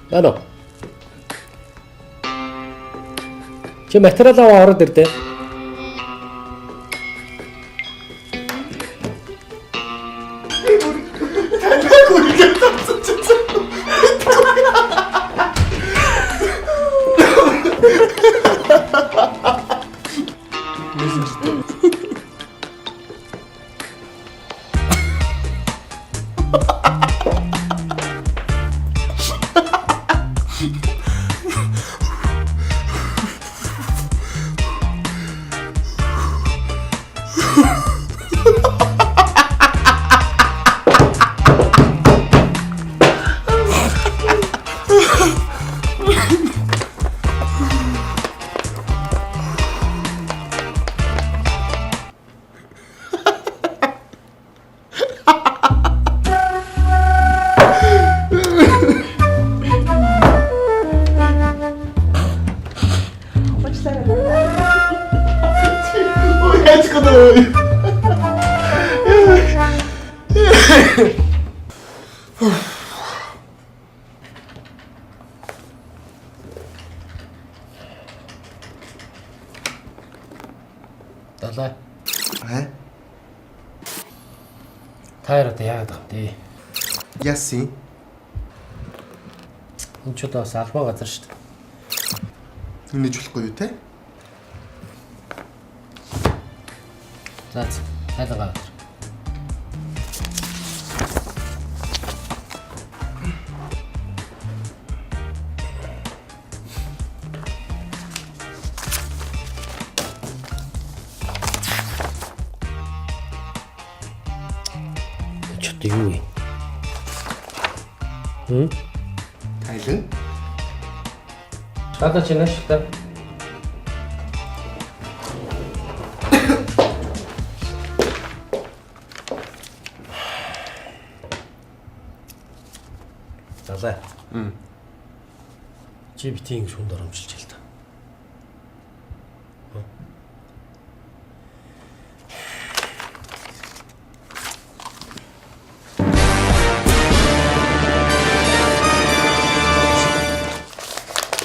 Ano? Чи материал аваа ороод ирдэ. Далай. Таяр одоо яагаад байгаа юм бэ? Яси. Энэ ч одоо бас албан газар шүү дээ. Үнэж болохгүй юу те? За тайлгаа. Чот юу вэ? Тайлан. Гадаа чи нааш та. Далай. Чи битийн шунд оромжилж ял та.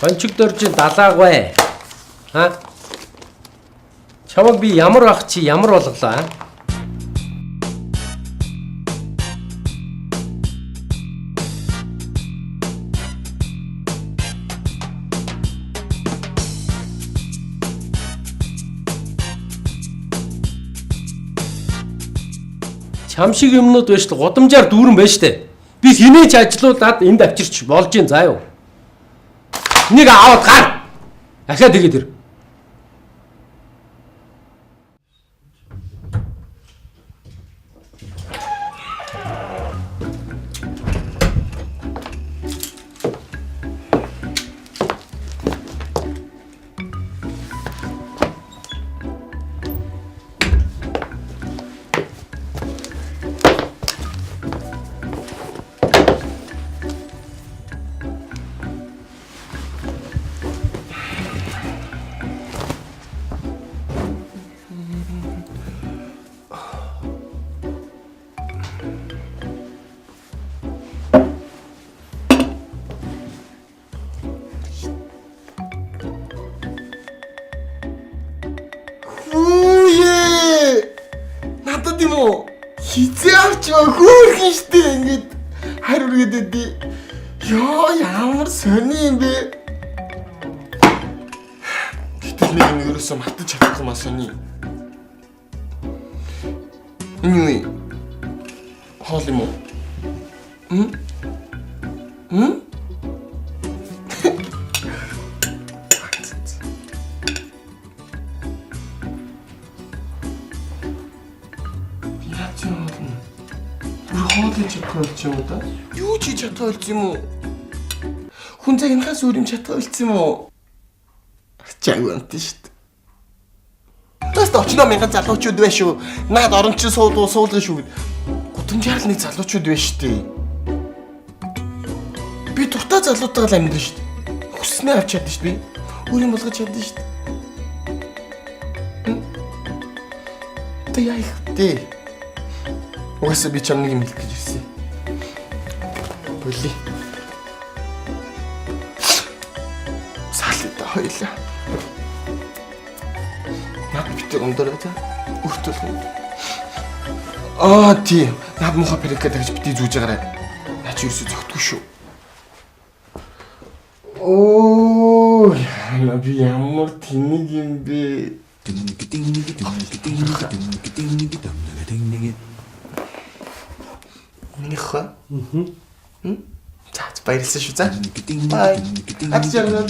Хончиг дөржин далаагүй. Ха? Чамаг би ямар ах чи ямар болголоо? Чам шиг юмнууд байж л гудамжаар дүүрэн байж штэ. Би хинээч ажилуулад энд авчирч болж юм заа юу. Нэг аваад гар. Ахаад тэгээд ир. Хизээ авч хөөрхөн штэ ингээд хариу үргээд дээ. Ёо ямар сони юм бэ? Гэтэл нэг ерөөсөө мартаж чадахгүй маа сони. Энэ юу? Хоол юм уу? Хоолой чадхайлч юм уу да? Юу ч чадхайлч юм уу? Хүн цагийнхаас өөр юм чадхайлч юм уу? Чагвант шүү дээ. Тэст очно мянган залуучууд байна шүү. Наад оронч суулган шүү. Гудамжаар нэг залуучууд байна шүү дээ. Би дуртай залуутайгаа л амьдрын шүү дээ. Хүснээ авч чадсан шүү дээ. Өөр юм болгож чадсан шүү дээ. Тэ яа их дээ. Угаасаа би чам нэг юм хэлэх гэж ирсэн. Болий. Хоёлаа. Наад битээ өмдөрөө та. Үртэл. Тийм. Наад муха перека гэж битээ зүүж байгаарай. Наа чи ерөөсө зөгтгөө шүү. Оо, яна би ямар тэнэг юм бэ? Нихэ. За баярлалаа шүү за. Бай. Атжаа.